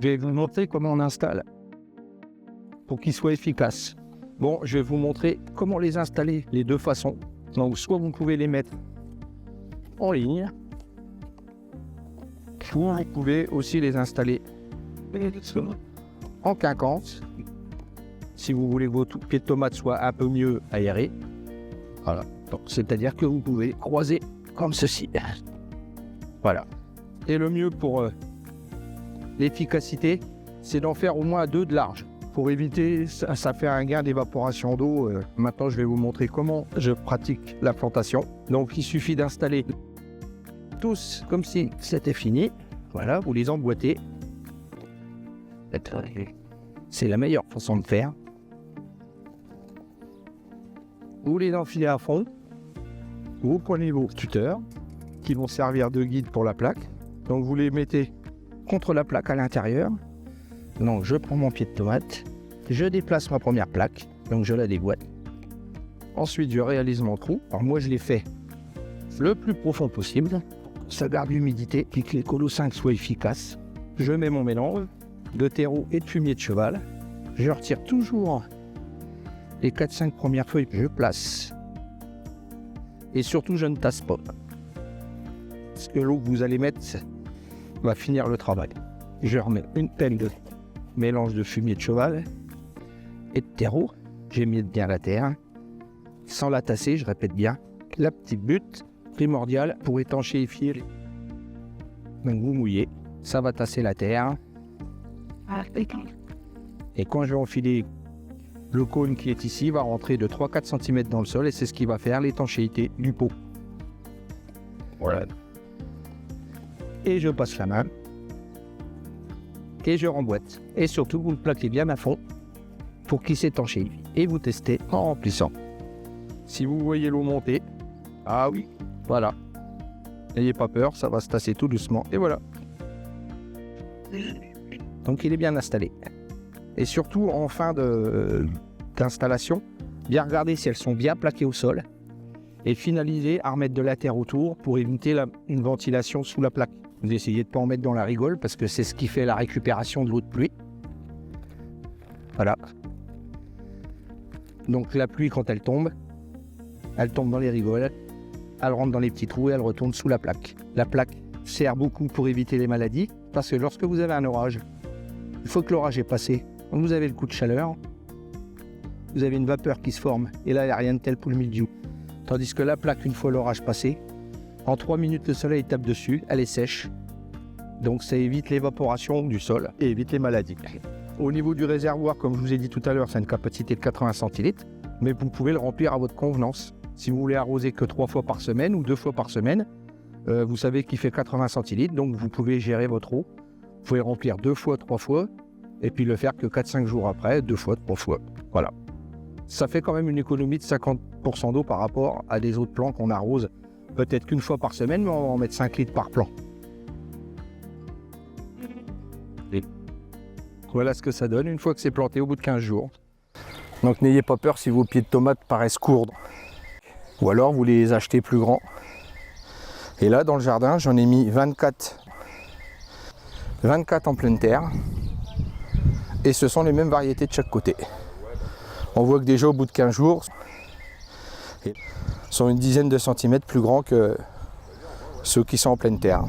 Je vais vous montrer comment on installe pour qu'ils soient efficaces. Bon, je vais vous montrer comment les installer, les deux façons. Donc, soit vous pouvez les mettre en ligne, ou vous pouvez aussi les installer en quinconce, si vous voulez que votre pied de tomate soit un peu mieux aéré. Voilà. C'est-à-dire que vous pouvez croiser comme ceci. Voilà. Et le mieux pour l'efficacité, c'est d'en faire au moins 2 de large. Pour éviter, ça fait un gain d'évaporation d'eau. Maintenant, je vais vous montrer comment je pratique la plantation. Donc, il suffit d'installer tous comme si c'était fini. Voilà, vous les emboîtez. C'est la meilleure façon de faire. Vous les enfilez à fond. Vous prenez vos tuteurs qui vont servir de guide pour la plaque. Donc, vous les mettez contre la plaque à l'intérieur. Donc, je prends mon pied de tomate, je déplace ma première plaque, donc je la déboîte. Ensuite, je réalise mon trou. Alors, moi, je l'ai fait le plus profond possible. Ça garde l'humidité et que les colo-5 soient efficaces. Je mets mon mélange de terreau et de fumier de cheval. Je retire toujours les 4-5 premières feuilles que je place. Et surtout, je ne tasse pas. Parce que l'eau que vous allez mettre va finir le travail. Je remets une pelle de mélange de fumier de cheval et de terreau. J'ai mis bien la terre. Sans la tasser, je répète bien. La petite butte primordiale pour étanchéifier. Donc vous mouillez, ça va tasser la terre. Et quand je vais enfiler, le cône qui est ici va rentrer de 3-4 cm dans le sol et c'est ce qui va faire l'étanchéité du pot. Voilà. Et je passe la main. Et je remboîte. Et surtout, vous le plaquez bien à fond pour qu'il s'étanchéifie. Et vous testez en remplissant. Si vous voyez l'eau monter, ah oui, voilà. N'ayez pas peur, ça va se tasser tout doucement. Et voilà. Donc il est bien installé. Et surtout, en fin d'installation, bien regarder si elles sont bien plaquées au sol. Et finaliser à remettre de la terre autour pour éviter une ventilation sous la plaque. Vous essayez de ne pas en mettre dans la rigole parce que c'est ce qui fait la récupération de l'eau de pluie. Voilà. Donc la pluie, quand elle tombe dans les rigoles, elle rentre dans les petits trous et elle retourne sous la plaque. La plaque sert beaucoup pour éviter les maladies parce que lorsque vous avez un orage, il faut que l'orage est passé. Quand vous avez le coup de chaleur, vous avez une vapeur qui se forme et là, il n'y a rien de tel pour le mildiou. Tandis que la plaque, une fois l'orage passé, en 3 minutes, le soleil tape dessus, elle est sèche. Donc ça évite l'évaporation du sol et évite les maladies. Au niveau du réservoir, comme je vous ai dit tout à l'heure, c'est une capacité de 80 centilitres, mais vous pouvez le remplir à votre convenance. Si vous voulez arroser que 3 fois par semaine ou 2 fois par semaine, vous savez qu'il fait 80 centilitres, donc vous pouvez gérer votre eau. Vous pouvez remplir 2 fois, 3 fois, et puis le faire que 4-5 jours après, 2 fois, 3 fois. Voilà. Ça fait quand même une économie de 50% d'eau par rapport à des autres plants qu'on arrose peut-être qu'une fois par semaine, mais on va en mettre 5 litres par plant. Et voilà ce que ça donne une fois que c'est planté au bout de 15 jours. Donc n'ayez pas peur si vos pieds de tomates paraissent courts. Ou alors vous les achetez plus grands. Et là dans le jardin, j'en ai mis 24 en pleine terre. Et ce sont les mêmes variétés de chaque côté. On voit que déjà au bout de 15 jours, ils sont une dizaine de centimètres plus grands que ceux qui sont en pleine terre.